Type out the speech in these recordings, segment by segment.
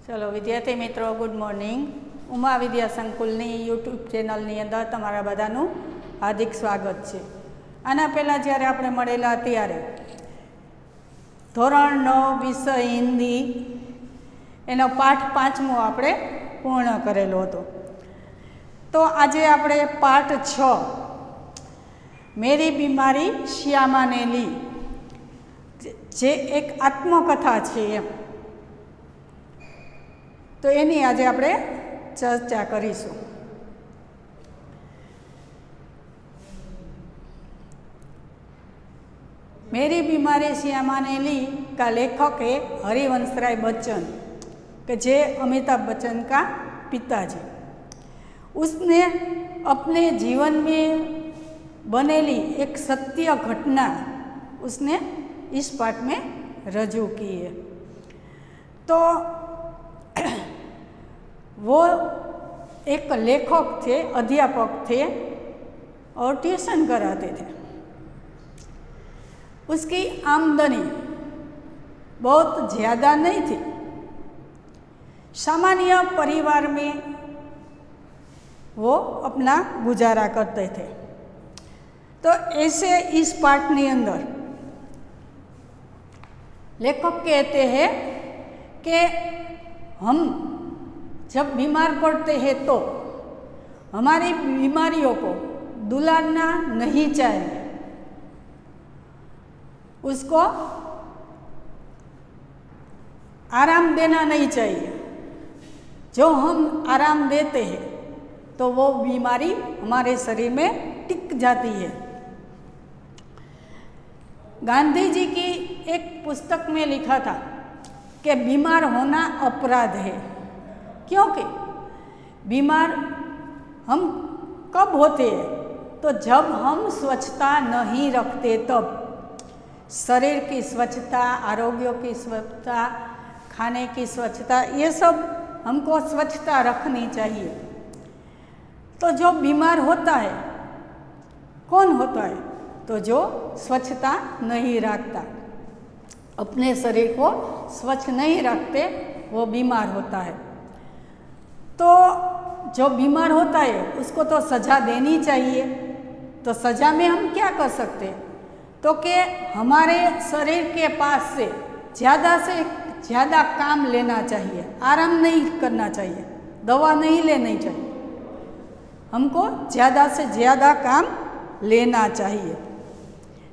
चलो विद्यार्थी मित्रों गुड मॉर्निंग। उमा विद्या संकुलनी यूट्यूब चेनलनी अंदर तमारा बधानुं हार्दिक स्वागत है। आना पहला ज्यारे आपणे मळेला त्यारे धोरण 9 विषय हिंदी एनो पाठ 5मो आपणे पूर्ण करेलो हतो। तो आजे आपणे पाठ 6 मेरी बीमारी श्यामा ने ली जे एक आत्मकथा छे एम तो एनी आजे आपणे चर्चा करीशुं। मेरी बीमारी श्यामा ने ली का लेखक है हरिवंशराय बच्चन के जे अमिताभ बच्चन का पिताजी। उसने अपने जीवन में बनेली एक सत्य घटना उसने इस पाठ में रजू की है। तो वो एक लेखक थे, अध्यापक थे और ट्यूशन कराते थे। उसकी आमदनी बहुत ज़्यादा नहीं थी, सामान्य परिवार में वो अपना गुजारा करते थे। तो ऐसे इस पाठ के अंदर लेखक कहते हैं कि हम जब बीमार पड़ते हैं तो हमारी बीमारियों को दुलारना नहीं चाहिए, उसको आराम देना नहीं चाहिए। जो हम आराम देते हैं तो वो बीमारी हमारे शरीर में टिक जाती है। गांधी जी की एक पुस्तक में लिखा था कि बीमार होना अपराध है, क्योंकि बीमार हम कब होते हैं तो जब हम स्वच्छता नहीं रखते तब। शरीर की स्वच्छता, आरोग्य की स्वच्छता, खाने की स्वच्छता, ये सब हमको स्वच्छता रखनी चाहिए। तो जो बीमार होता है कौन होता है? तो जो स्वच्छता नहीं रखता, अपने शरीर को स्वच्छ नहीं रखते वो बीमार होता है। तो जो बीमार होता है उसको तो सज़ा देनी चाहिए। तो सज़ा में हम क्या कर सकते हैं? तो कि हमारे शरीर के पास से ज़्यादा काम लेना चाहिए, आराम नहीं करना चाहिए, दवा नहीं लेनी चाहिए, हमको ज़्यादा से ज़्यादा काम लेना चाहिए।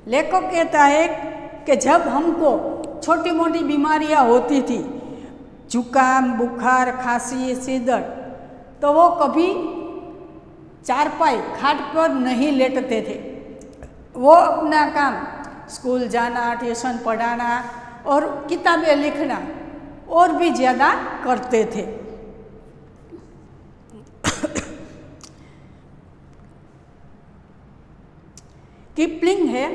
लेखक कहता है कि जब हमको छोटी मोटी बीमारियां होती थी, जुकाम, बुखार, खांसी, सिर दर्द, तो वो कभी चारपाई खाट पर नहीं लेटते थे। वो अपना काम स्कूल जाना, ट्यूशन पढ़ाना और किताबें लिखना और भी ज़्यादा करते थे। किपलिंग है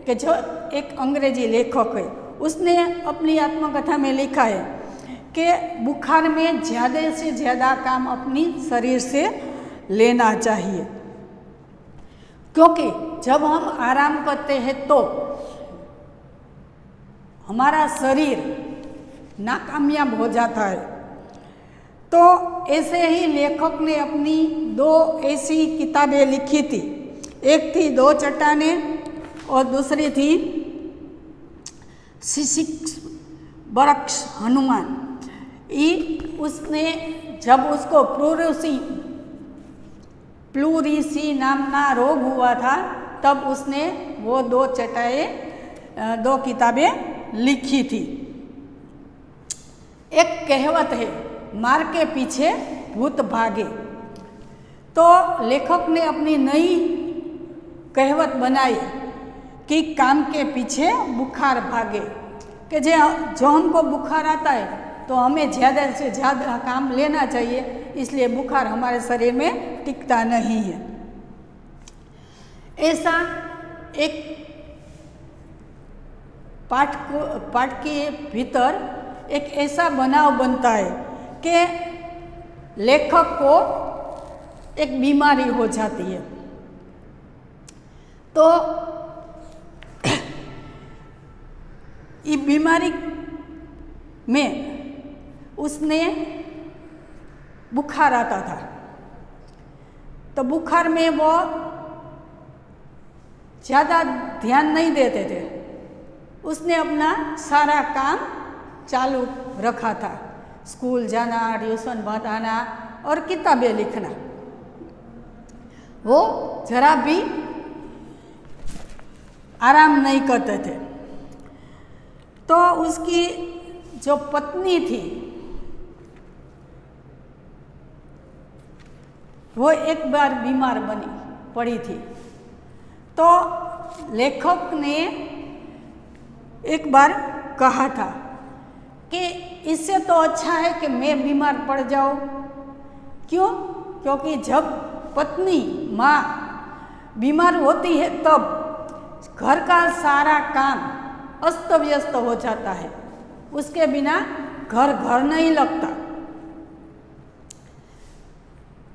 कि जो एक अंग्रेजी लेखक है, उसने अपनी आत्मकथा में लिखा है कि बुखार में ज़्यादा से ज़्यादा काम अपनी शरीर से लेना चाहिए, क्योंकि जब हम आराम करते हैं तो हमारा शरीर नाकामयाब हो जाता है। तो ऐसे ही लेखक ने अपनी 2 ऐसी किताबें लिखी थी। एक थी 2 चट्टानें और दूसरी थी सिसिक्स बरक्स हनुमान। उसने जब उसको प्लूरिसी नामना रोग हुआ था तब उसने वो 2 किताबें लिखी थी। एक कहावत है, मार के पीछे भूत भागे। तो लेखक ने अपनी नई कहावत बनाई कि काम के पीछे बुखार भागे, कि जो हमको बुखार आता है तो हमें ज़्यादा से ज़्यादा काम लेना चाहिए, इसलिए बुखार हमारे शरीर में टिकता नहीं है। ऐसा एक पाठ के भीतर एक ऐसा बनाव बनता है कि लेखक को एक बीमारी हो जाती है। तो ये बीमारी में उसने बुखार आता था। तो बुखार में वो ज़्यादा ध्यान नहीं देते थे। उसने अपना सारा काम चालू रखा था, स्कूल जाना, ट्यूशन बताना और किताबें लिखना। वो जरा भी आराम नहीं करते थे। तो उसकी जो पत्नी थी वो एक बार बीमार पड़ी थी। तो लेखक ने एक बार कहा था कि इससे तो अच्छा है कि मैं बीमार पड़ जाऊं। क्यों? क्योंकि जब पत्नी माँ बीमार होती है तब घर का सारा काम अस्त व्यस्त हो जाता है, उसके बिना घर नहीं लगता,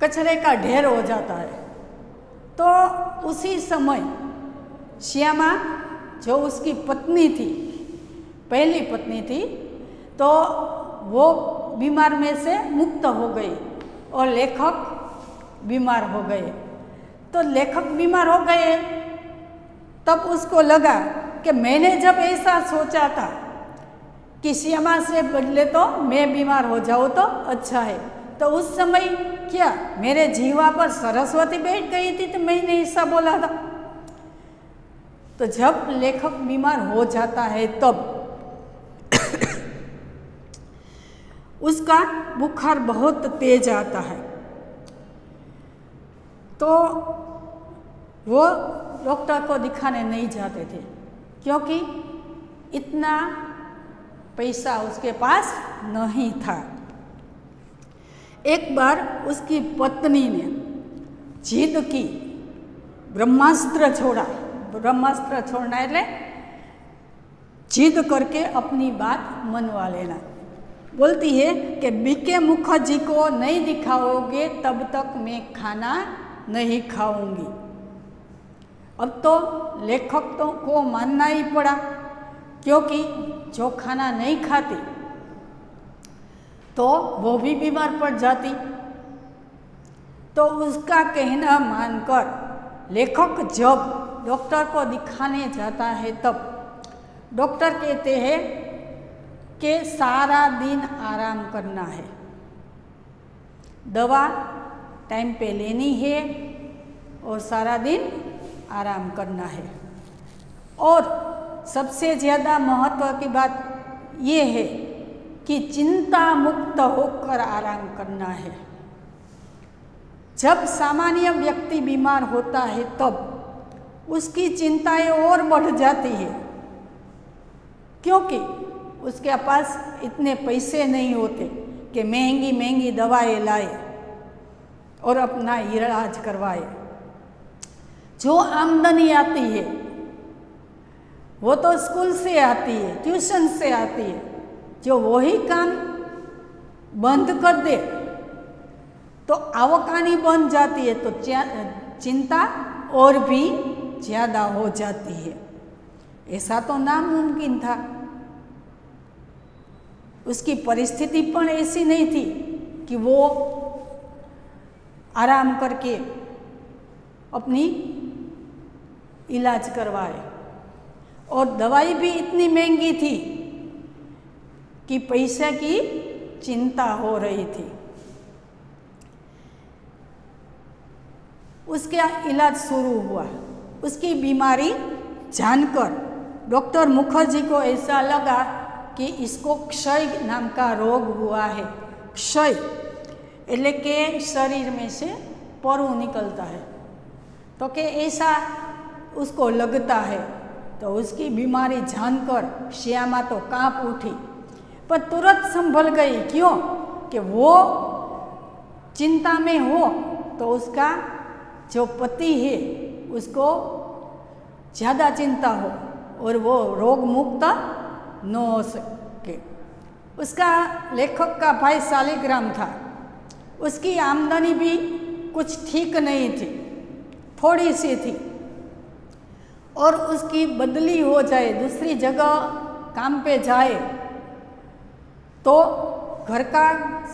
कचरे का ढेर हो जाता है। तो उसी समय श्यामा जो उसकी पत्नी थी, पहली पत्नी थी, तो वो बीमार में से मुक्त हो गई और लेखक बीमार हो गए। तो लेखक बीमार हो गए तब उसको लगा कि मैंने जब ऐसा सोचा था कि श्यामा से बदले तो मैं बीमार हो जाऊँ तो अच्छा है, तो उस समय क्या मेरे जीवा पर सरस्वती बैठ गई थी तो मैंने ऐसा बोला था। तो जब लेखक बीमार हो जाता है तब उसका बुखार बहुत तेज आता है। तो वो डॉक्टर को दिखाने नहीं जाते थे क्योंकि इतना पैसा उसके पास नहीं था। एक बार उसकी पत्नी ने जिद की, ब्रह्मास्त्र छोड़ा। ब्रह्मास्त्र छोड़ना એટલે जिद करके अपनी बात मनवा लेना। बोलती है कि बीके मुखर्जी को नहीं दिखाओगे तब तक मैं खाना नहीं खाऊंगी। अब तो लेखक तो को मानना ही पड़ा क्योंकि जो खाना नहीं खाती तो वो भी बीमार पड़ जाती। तो उसका कहना मानकर लेखक जब डॉक्टर को दिखाने जाता है तब डॉक्टर कहते हैं कि सारा दिन आराम करना है, दवा टाइम पे लेनी है और सारा दिन आराम करना है। और सबसे ज़्यादा महत्व की बात ये है कि चिंता मुक्त होकर आराम करना है। जब सामान्य व्यक्ति बीमार होता है तब उसकी चिंताएं और बढ़ जाती है क्योंकि उसके पास इतने पैसे नहीं होते कि महंगी महंगी दवाएं लाए और अपना इलाज करवाए। जो आमदनी आती है वो तो स्कूल से आती है, ट्यूशन से आती है। जो वही काम बंद कर दे तो आवकानी बन जाती है, तो चिंता और भी ज़्यादा हो जाती है। ऐसा तो नामुमकिन था। उसकी परिस्थिति पण ऐसी नहीं थी कि वो आराम करके अपनी इलाज करवाए। और दवाई भी इतनी महंगी थी कि पैसे की चिंता हो रही थी। उसका इलाज शुरू हुआ। उसकी बीमारी जानकर डॉक्टर मुखर्जी को ऐसा लगा कि इसको क्षय नाम का रोग हुआ है। क्षय એટલે કે शरीर में से परु निकलता है, तो कि ऐसा उसको लगता है। तो उसकी बीमारी जानकर श्यामा तो कांप उठी, पर तुरंत संभल गई। क्यों? कि वो चिंता में हो तो उसका जो पति है उसको ज़्यादा चिंता हो और वो रोग मुक्त न हो सके। उसका लेखक का भाई शालिग्राम था। उसकी आमदनी भी कुछ ठीक नहीं थी, थोड़ी सी थी। और उसकी बदली हो जाए, दूसरी जगह काम पे जाए तो घर का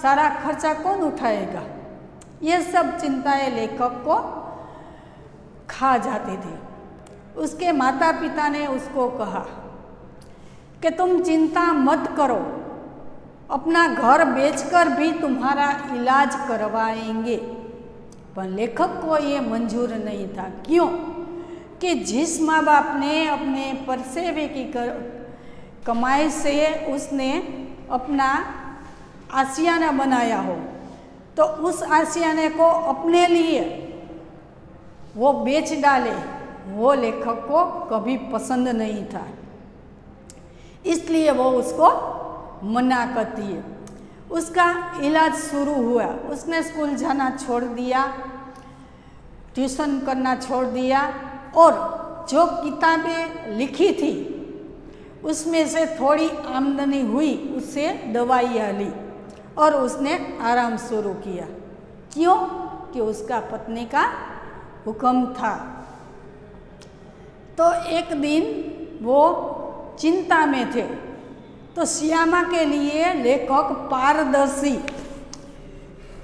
सारा खर्चा कौन उठाएगा? ये सब चिंताएं लेखक को खा जाती थी। उसके माता पिता ने उसको कहा कि तुम चिंता मत करो, अपना घर बेचकर भी तुम्हारा इलाज करवाएंगे। पर लेखक को ये मंजूर नहीं था। क्यों? कि जिस माँ बाप ने अपने परसेवे की कमाई से उसने अपना आशियाना बनाया हो, तो उस आशियाने को अपने लिए वो बेच डाले, वो लेखक को कभी पसंद नहीं था। इसलिए वो उसको मना करती है। उसका इलाज शुरू हुआ। उसने स्कूल जाना छोड़ दिया, ट्यूशन करना छोड़ दिया, और जो किताबें लिखी थी उसमें से थोड़ी आमदनी हुई, उससे दवाइयाँ ली और उसने आराम शुरू किया। क्यों? कि उसका पत्नी का हुक्म था। तो एक दिन वो चिंता में थे, तो श्यामा के लिए लेखक पारदर्शी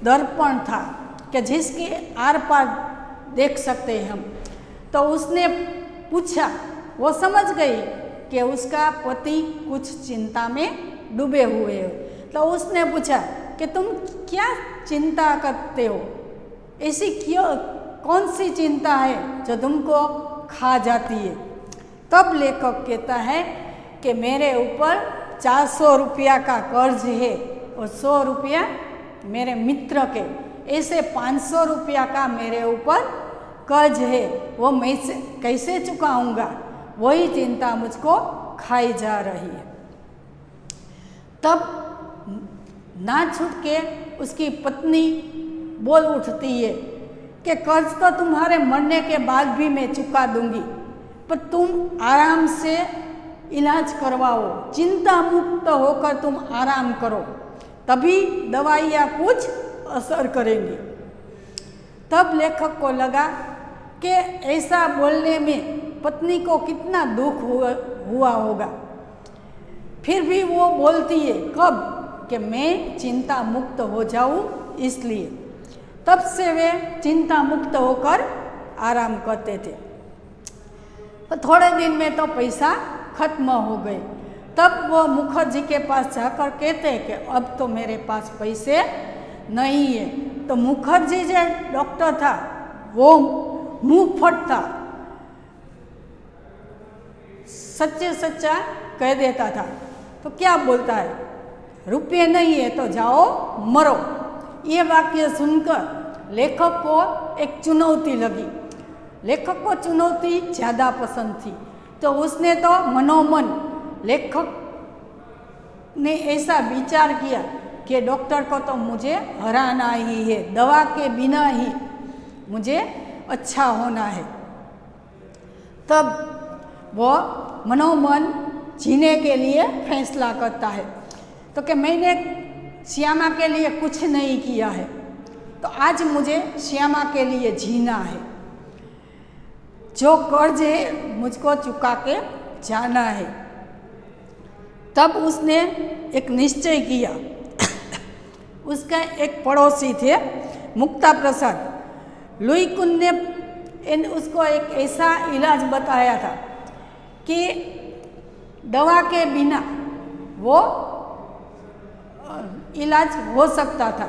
दर्पण था कि जिसके आर पार देख सकते हैं हम। तो उसने पूछा, वो समझ गई कि उसका पति कुछ चिंता में डूबे हुए हो। तो उसने पूछा कि तुम क्या चिंता करते हो? ऐसी क्यों, कौन सी चिंता है जो तुमको खा जाती है? तब लेखक कहता है कि मेरे ऊपर 400 रुपया का कर्ज है और 100 रुपया मेरे मित्र के, ऐसे 500 रुपया का मेरे ऊपर कर्ज है, वो मैं कैसे चुकाऊंगा? वही चिंता मुझको खाई जा रही है। तब ना छूट के उसकी पत्नी बोल उठती है कि कर्ज तो तुम्हारे मरने के बाद भी मैं चुका दूंगी, पर तुम आराम से इलाज करवाओ, चिंता मुक्त होकर तुम आराम करो, तभी दवाइयाँ कुछ असर करेंगी। तब लेखक को लगा कि ऐसा बोलने में पत्नी को कितना दुख हुआ होगा। फिर भी वो बोलती है, कब? कि मैं चिंता मुक्त हो जाऊं, इसलिए। तब से वे चिंता मुक्त होकर आराम करते थे। तो थोड़े दिन में तो पैसा खत्म हो गए। तब वो मुखर्जी के पास जाकर कहते कि अब तो मेरे पास पैसे नहीं है। तो मुखर्जी जो डॉक्टर था वो मुंह फट था, सच्चे सच्चा कह देता था। तो क्या बोलता है, रुपये नहीं है तो जाओ मरो। ये वाक्य सुनकर लेखक को एक चुनौती लगी। लेखक को चुनौती ज़्यादा पसंद थी, तो उसने तो मनोमन लेखक ने ऐसा विचार किया कि डॉक्टर को तो मुझे हराना ही है, दवा के बिना ही मुझे अच्छा होना है। तब वो मनोमन जीने के लिए फैसला करता है, तो कि मैंने श्यामा के लिए कुछ नहीं किया है, तो आज मुझे श्यामा के लिए जीना है। जो कर्ज है मुझको चुका के जाना है। तब उसने एक निश्चय किया। उसका एक पड़ोसी थे मुक्ता प्रसाद, लुई कुन ने उसको एक ऐसा इलाज बताया था कि दवा के बिना वो इलाज हो सकता था।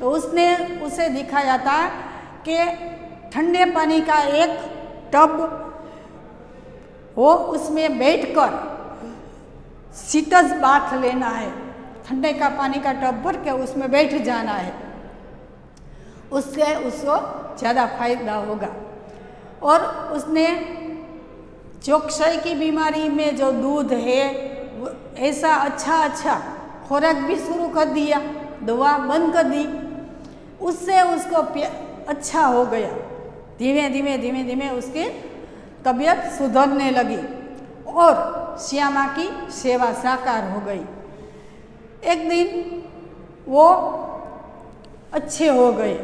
तो उसने उसे दिखाया था कि ठंडे पानी का एक टब हो, उसमें बैठकर शीतज बाथ लेना है। ठंडे का पानी का टब भर के उसमें बैठ जाना है, उससे उसको ज़्यादा फायदा होगा। और उसने जो क्षय की बीमारी में जो दूध है ऐसा अच्छा खुराक भी शुरू कर दिया, दवा बंद कर दी। उससे उसको अच्छा हो गया। धीमे धीमे उसकी तबीयत सुधरने लगी और श्यामा की सेवा साकार हो गई। एक दिन वो अच्छे हो गए।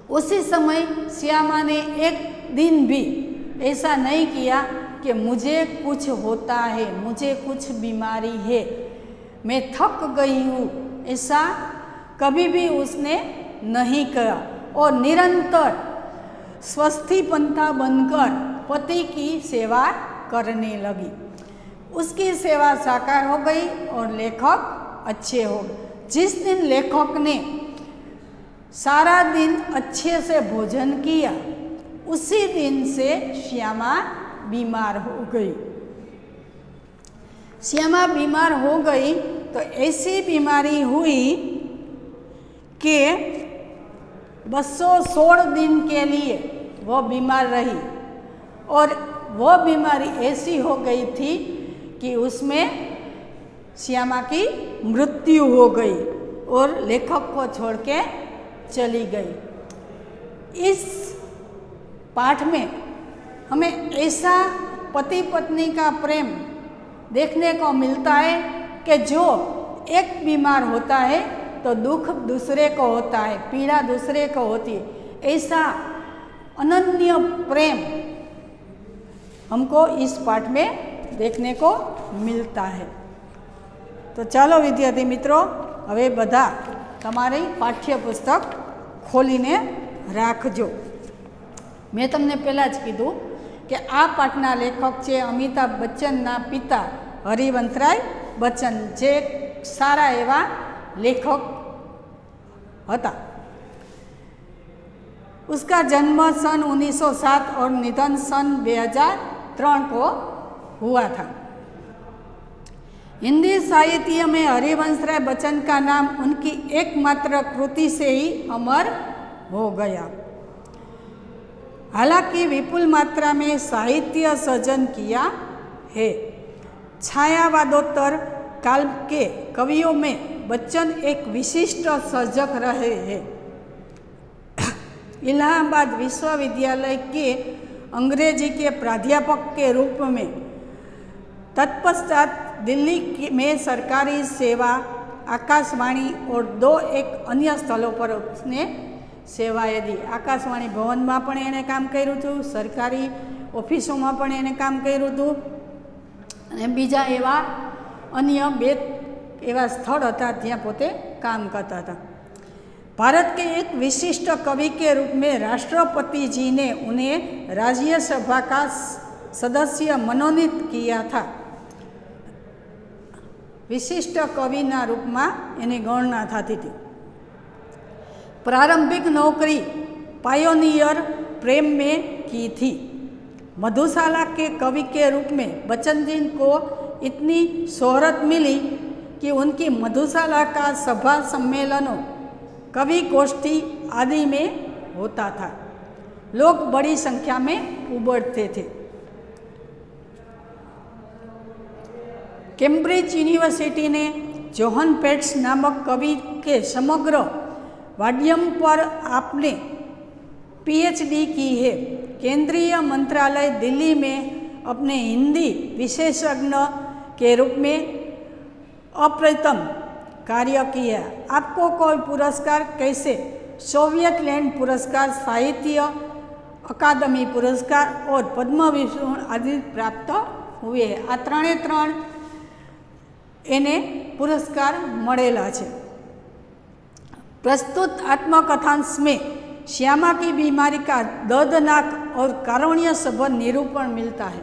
उसी समय श्यामा ने एक दिन भी ऐसा नहीं किया कि मुझे कुछ होता है, मुझे कुछ बीमारी है, मैं थक गई हूँ, ऐसा कभी भी उसने नहीं कहा और निरंतर स्वस्थीपंथा बनकर पति की सेवा करने लगी। उसकी सेवा साकार हो गई और लेखक अच्छे हो गए। जिस दिन लेखक ने सारा दिन अच्छे से भोजन किया, उसी दिन से श्यामा बीमार हो गई। श्यामा बीमार हो गई तो ऐसी बीमारी हुई कि 216 दिन के लिए वो बीमार रही और वो बीमारी ऐसी हो गई थी कि उसमें श्यामा की मृत्यु हो गई और लेखक को छोड़ के चली गई। इस पाठ में हमें ऐसा पति पत्नी का प्रेम देखने को मिलता है कि जो एक बीमार होता है तो दुख दूसरे को होता है, पीड़ा दूसरे को होती है। ऐसा अनन्य प्रेम हमको इस पाठ में देखने को मिलता है। तो चलो विद्यार्थी मित्रों, हवे बधा तमारी पाठ्यपुस्तक खोलीने राखजो। मैं तमने पहला ज कीधुं कि आ पाठना लेखक छे अमिताभ बच्चनना पिता हरिवंशराय बच्चन, जे सारा एवा लेखक हता। उसका जन्म सन 1907 और निधन सन 2003 को हुआ था। हिंदी साहित्य में हरिवंशराय बच्चन का नाम उनकी एकमात्र कृति से ही अमर हो गया। हालांकि विपुल मात्रा में साहित्य सृजन किया है। छायावादोत्तर काल के कवियों में बच्चन एक विशिष्ट सर्जक रहे हैं। इलाहाबाद विश्वविद्यालय के अंग्रेजी के प्राध्यापक के रूप में, तत्पश्चात दिल्ली में सरकारी सेवा, आकाशवाणी और 2 अन्य स्थलों पर उसने सेवाएं दी। आकाशवाणी भवन में पण एने काम कर्युं हतुं, सरकारी ऑफिसों में पण एने काम कर्युं हतुं अने बीजा एवा अन्य 2 एवा स्थल हता ज्यां पोते काम करता था। भारत के एक विशिष्ट कवि के रूप में राष्ट्रपति जी ने उन्हें राज्यसभा का सदस्य मनोनीत किया था। विशिष्ट कवि ना रूप में एनी गणना थती थी। प्रारंभिक नौकरी पायोनियर प्रेम में की थी। मधुशाला के कवि के रूप में बच्चन जी को इतनी शोहरत मिली कि उनकी मधुशाला का सभा सम्मेलनों, कवि गोष्ठी आदि में होता था। लोग बड़ी संख्या में उमड़ते थे। कैम्ब्रिज यूनिवर्सिटी ने जोहन पेट्स नामक कवि के समग्र वाड्यम पर आपने पीएचडी की है। केंद्रीय मंत्रालय दिल्ली में अपने हिंदी विशेषज्ञ के रूप में अप्रतिम कार्य किया। आपको कोई पुरस्कार कैसे सोवियत लैंड पुरस्कार, साहित्य अकादमी पुरस्कार और पद्म विभूषण आदि प्राप्त हुए हैं। आ 3 एने पुरस्कार मळेला छे। प्रस्तुत आत्मकथांश में श्यामा की बीमारी का दर्दनाक और कारुण्य संबंध निरूपण मिलता है,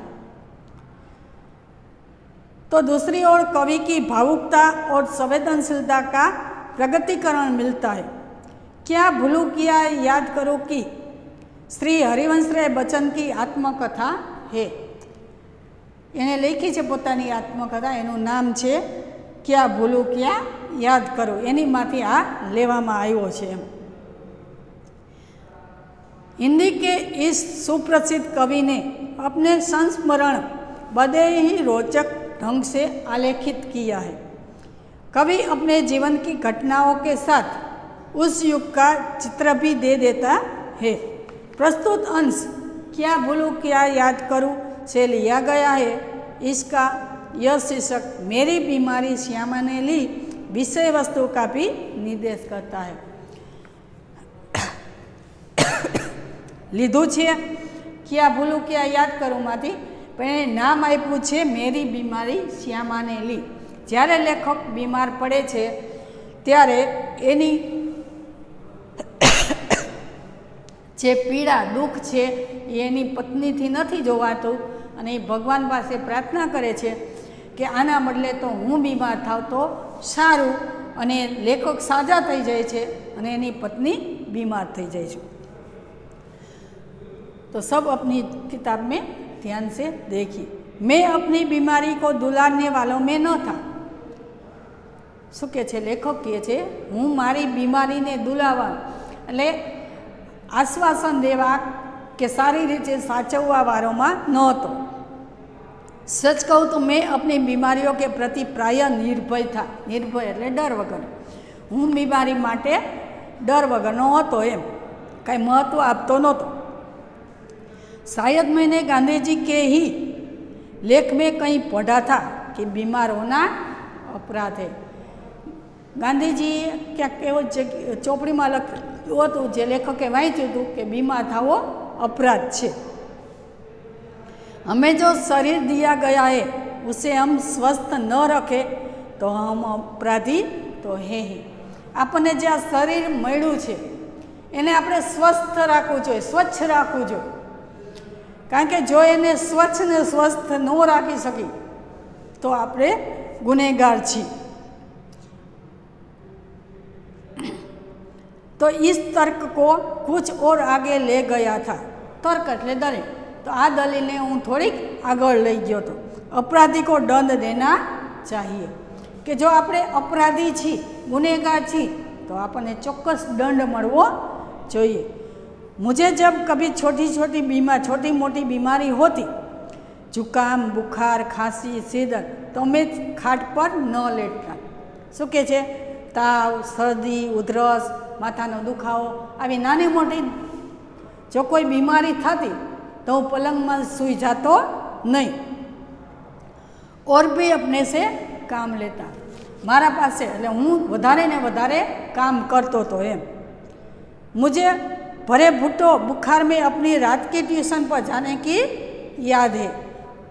तो दूसरी ओर कवि की भावुकता और संवेदनशीलता का प्रगतिकरण मिलता है। क्या भूलूं क्या याद करूं कि श्री हरिवंशराय बच्चन की आत्मकथा है। एने लखी है पोतानी आत्मकथा, एनु नाम है क्या भूलूं क्या याद करूं। एनी माथी आ लेवामां आव्यो छे। हिंदी के इस सुप्रसिद्ध कवि ने अपने संस्मरण बड़े ही रोचक ढंग से आलेखित किया है। कवि अपने जीवन की घटनाओं के साथ उस युग का चित्र भी दे देता है। प्रस्तुत अंश क्या भूलूं क्या याद करूं से लिया गया है। इसका यह शीर्षक मेरी बीमारी श्यामा ने ली विषय वस्तु का भी निर्देश करता है। लीधुं छे क्या भूलूं क्या याद करूं माथी, पण एने नाम आप्युं छे मेरी बीमारी श्यामा ने ली। જ્યારે લેખક બીમાર પડે છે ત્યારે એની જે પીડા દુઃખ છે એ એની પત્નીથી નથી જોવાતું અને એ ભગવાન પાસે પ્રાર્થના કરે છે કે આના બદલે તો હું બીમાર થાવ તો સારું, અને લેખક સાજા થઈ જાય છે અને એની પત્ની बीमार થઈ જાય છે। तो सब अपनी किताब में ध्यान से देखिए। मैं अपनी बीमारी को दुलारने वालों में न था। શું કહે છે લેખક કહે છે હું મારી બીમારીને દુલાવા એટલે આશ્વાસન દેવા કે સારી રીતે સાચવવા વાળોમાં નહોતો। सच कहूँ तो मैं अपनी बीमारियों के प्रति प्राय निर्भय था। निर्भय એટલે ડર વગર। હું બીમારી માટે डर वगरनो હતો એમ, કાંઈ महत्व આપતો નહોતો। शायद मैंने गांधी जी के ही लेख में कहीं पढ़ा था कि बीमार होना अपराध है। गांधीजी क्या चोपड़ी में लख्યું હતું જે લેખકે વાંચ્યું હતું કે બીમાર થવો अपराध છે। हमें जो शरीर दिया गया है उसे हम स्वस्थ न रखें तो हम अपराधी तो है ही। આપણને જે આ શરીર મળ્યું છે એને આપણે સ્વસ્થ રાખવું જોઈએ, સ્વચ્છ રાખવું જોઈએ, કારણ કે જો એને સ્વચ્છ ને સ્વસ્થ ન રાખી શકી તો આપણે ગુનેગાર છીએ। तो इस तर्क को कुछ और आगे ले गया था। तर्क એટલે દલીલ। तो आ दलील ने हूँ थोड़ी आगळ लई गयो तो अपराधी को दंड देना चाहिए कि जो आपणे अपराधी छी गुनेगार छी तो आपने चौक्कस दंड मळवो जोईए। मुझे जब कभी छोटी मोटी बीमारी होती, जुकाम बुखार खांसी सीदर, तो मैं खाट पर न लेटता। શું કહે છે તાવ શરદી ઉધરસ માથાનો દુખાવો આવી નાની મોટી જો કોઈ બીમારી થતી तो હું પલંગમાં સૂઈ જાતો નહીં। और भी अपने से काम लेता। मारा पासे એટલે હું વધારે ને વધારે काम करतो तो एम। मुझे भरे भुट्टो बुखार में अपनी रात की ट्यूशन पर जाने की याद है।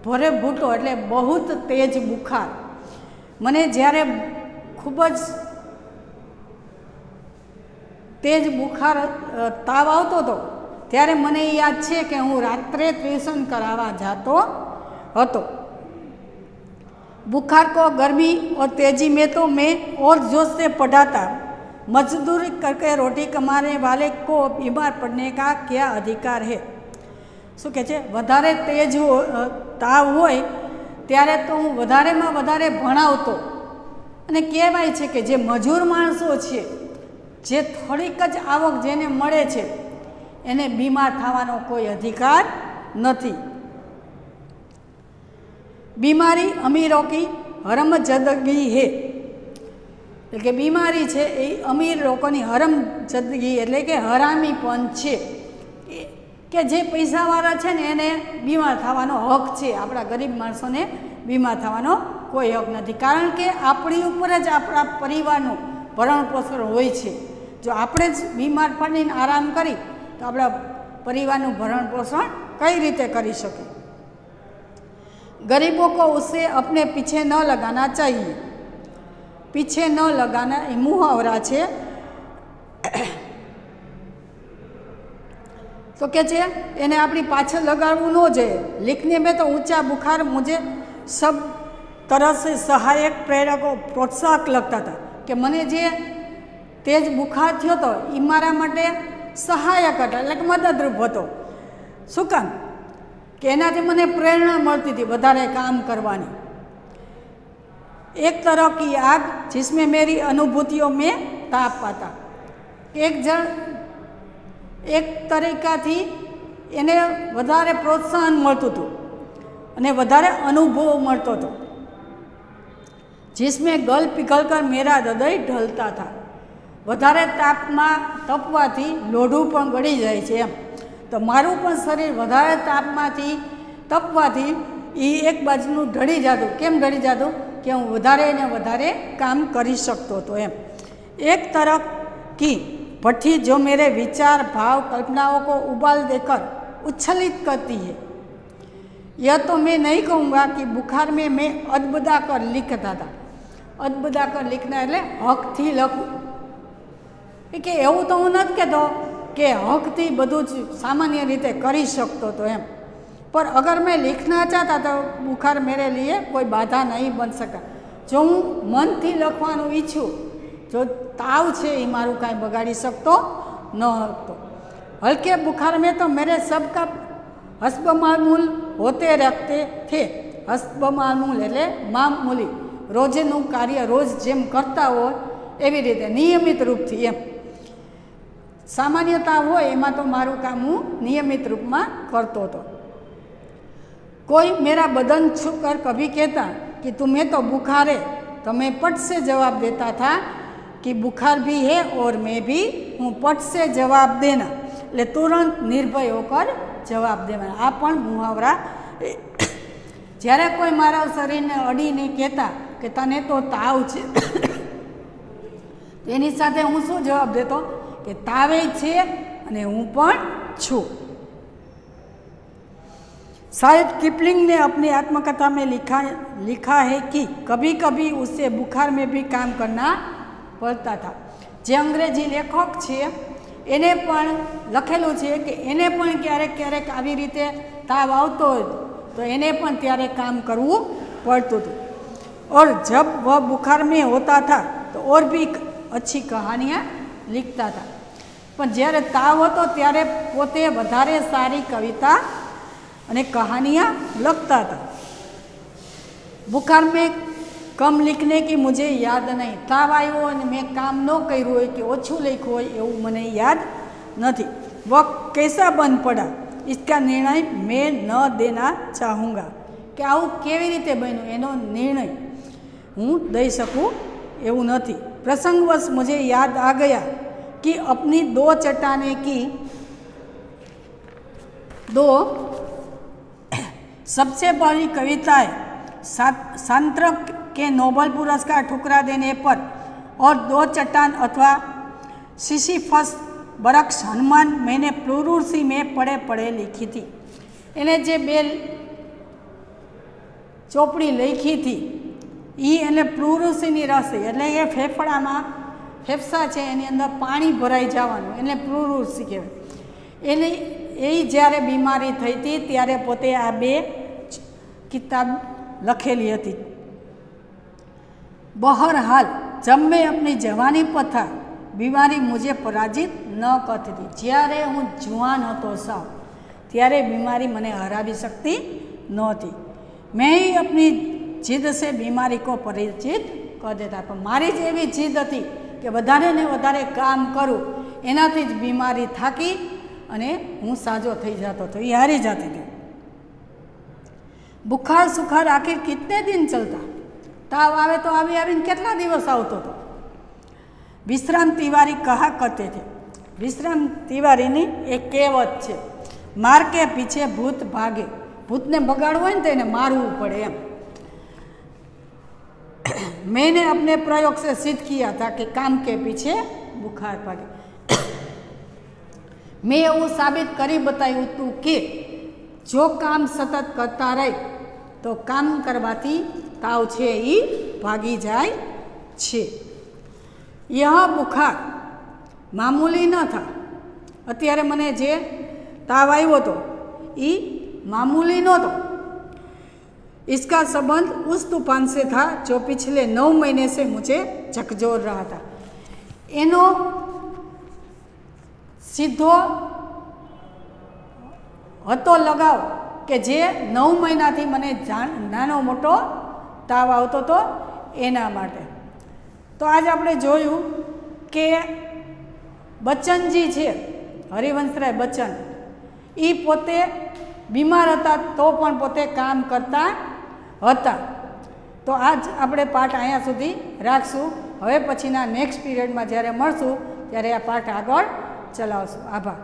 भरे भुट्टो એટલે बहुत तेज बुखार। मने જ્યારે खूब ज तेज बुखार ताव आवतो तो त्यारे मने याद छे कि हूँ रात्रे ट्यूशन करावा जातो हतो। बुखार को गर्मी और तेजी में तो मैं और जोश से पढ़ाता। मजदूरी करके रोटी कमाने वाले को बीमार पड़ने का क्या अधिकार है। શું કહે છે વધારે તેજ તાવ હોય ત્યારે તો હું વધારેમાં વધારે ભણાવતો અને કહેવાય છે કે જે મજૂર માણસો છે જે થોડીક જ આવક જેને મળે છે એને બીમાર થવાનો કોઈ અધિકાર નથી। बीमारी अमीरों की हरमजदगी है। એટલે કે બીમારી છે એ અમીર લોકોની હરમજદગી એટલે કે હરામીપણ છે કે જે પૈસાવાળા છે ને એને બીમાર થવાનો હક છે, આપણા ગરીબ માણસોને બીમાર થવાનો કોઈ હક નથી, કારણ કે આપણી ઉપર જ આપણા પરિવારનું ભરણ પોષણ હોય છે। જો આપણે જ બીમાર પડીને આરામ કરી તો આપણા પરિવારનું ભરણ પોષણ કઈ રીતે કરી શકે। गरीबों को उसे अपने पीछे न लगाना चाहिए। पीछे न लगाना ये मुहावरा है। तो क्या है इन्हें अपनी पाछे लगावू न जाए। लिखने में तो ऊंचा बुखार मुझे सब तरह से सहायक प्रेरक प्रोत्साहक लगता था कि मने जे तेज बुखार थयो तो ई मारा माटे सहायक हतो એટલે કે મદદરૂપ હતો। શું કામ कि एनाथी मने प्रेरणा मळती थी वधारे काम करवानी। एक तरह की आग जिसमें मेरी अनुभूतियों में ताप आता। एक तरीका थी एने वधारे प्रोत्साहन मळतुं हतुं अने वधारे अनुभव मळतो हतो, जिसमें गल पिघलकर मेरा हृदय ढलता था। वधारे तापमां तपवाथी लोढुं पण गળી જાય છે એમ। तो मारू पण शरीर वधारे तापमांथी तपवाथी ई एक बाजूનું ढળી जातुं। केम ढળી जातुं कि हूँ वधारे ने वधारे काम करी सकतो तो एम। एक तरह की भट्ठी जो मेरे विचार भाव कल्पनाओं को उबाल देकर उच्छलित करती है। यह तो मैं नहीं कहूँगा कि बुखार में मैं अदबदा कर लिखता था। અદબદા કર લીખના એટલે હકથી લખવું. કે એવું તો હું નથી કહેતો કે હકથી બધું જ સામાન્ય રીતે કરી શકતો હતો એમ, पर अगर मैं लिखना चाहता तो बुखार मेरे लिए कोई बाधा नहीं बन सका. जो हूँ मन थी लखवानुं ईच्छुं, जो ताव छे ए मारूं कांई बगाड़ी सकतो न हतो. हल्के बुखार में तो मेरे सबका हस्बमामूल होते रखते थे. हस्बमामूल एटले मामूली रोजનું કાર્ય રોજ જેમ કરતા હોય એવી રીતે નિયમિત રૂપથી એમ. સામાન્યતા હોય એમાં તો મારું કામ હું નિયમિત રૂપમાં કરતો હતો. कोई मेरा बदन छूकर कभी कहता कि तुम्हें तो बुखार है, तो मैं पट से जवाब देता था कि बुखार भी है और मैं भी हूँ, पट से जवाब देना એટલે तुरंत निर्भय होकर जवाब देना. आ पण मुहावरा. જ્યારે કોઈ મારા શરીરને અડીને કહેતા કે તને તો તાવ છે, એની સાથે હું શું જવાબ દેતો કે તાવે છે અને હું પણ છું. शायद किपलिंग ने अपनी आत्मकथा में लिखा है कि कभी कभी उससे बुखार में भी काम करना पड़ता था. जे अंग्रेजी लेखक छे एने पण लखेलुं छे कि एने पण क्यारेक क्यारेक आवी रीते ताव आवतो तो एने पण त्यारे काम करवुं पड़तुं हतुं. और जब वह बुखार में होता था तो और भी अच्छी कहानियाँ लिखता था. पण ज्यारे ताव हतो त्यारे पोते वधारे सारी कविता अने कहानियाँ लिखता था. बुखार में कम लिखने की मुझे याद नहीं. ताव आव्यो अने मैं काम न कर्युं होय कि ओछुं लख्युं होय एवुं मने याद नहीं. वह कैसा बन पड़ा इसका निर्णय मैं न देना चाहूँगा. कि आवुं केवी रीते बन्युं एनो निर्णय हूँ दई सकूँ एवुं नहीं. प्रसंगवश मुझे याद आ गया कि अपनी दो चट्टाने की दो सबसे बड़ी कविताएं सांत्रक के नोबेल पुरस्कार ठुकरा देने पर और दो चट्टान अथवा सिसिफस बरक्स हनुमान मैंने प्लूरूसी में पड़े पड़े लिखी थी. एने जे बेल चोपड़ी लिखी थी ई एने प्लूरूसीनी रसी एटले ए फेफड़ामां फेफसा छे एनी अंदर पाणी भराई जवानुं एने प्लूरूसी कहेवाय. एने ए ज्यारे बीमारी थई थी त्यारे पोते आ बे किताब लखेली हती. बहरहाल जब मैं अपनी जवानी पर था बीमारी मुझे पराजित न करती थी. ज्यारे हूँ जुआन हतो साव त्यारे बीमारी मने हरावी सकती नहोती. मैं ही अपनी जिद से बीमारी को पराजित कर देता. पण मारी ज एवी जिद हती कि वधारे ने वधारे काम करूँ एनाथी ज बीमारी थाकी अने हूँ साजो थई जातो तो ये हारी जाती थी. बुखार सुखार आखिर कितने दिन चलता. ताव आवे तो आवी आवीने केटला दिवस आवतो तो. विश्राम तिवारी कहा करते थे. विश्राम तिवारी ने एक कहेवत छे, मार के पीछे भूत भागे. भूत ने बगाड़वुं होय ने तो एने मारवुं पड़े एम. मैंने अपने प्रयोग से सिद्ध किया था कि काम के पीछे बुखार भागे. मैं एवं साबित करी बताव्युं हतुं कि जो काम सतत करता रहे तो काम करवाथी ताव छे ई भागी जाय छे. यह बुखार मामूली न था. अत्यारे मने जे ताव आव्यो तो ई मामूली नहोतो. इसका संबंध उस तूफान से था जो पिछले 9 महीने से मुझे झकझोर रहा था. एनो सीधो हतो लगाव के जे 9 महीनाथी मने नानो मोटो ताव आवतो तो एना माटे. तो आज आपणे जोयुं के बच्चनजी छे, हरिवंशराय बच्चन, ई पोते बीमार हता तो पण पोते काम करता हता. तो आज આપણે પાઠ અહીંયા સુધી રાખશું. હવે પછીના નેક્સ્ટ પીરિયડમાં જ્યારે મળશું ત્યારે આ પાઠ આગળ ચલાવશું. આભાર.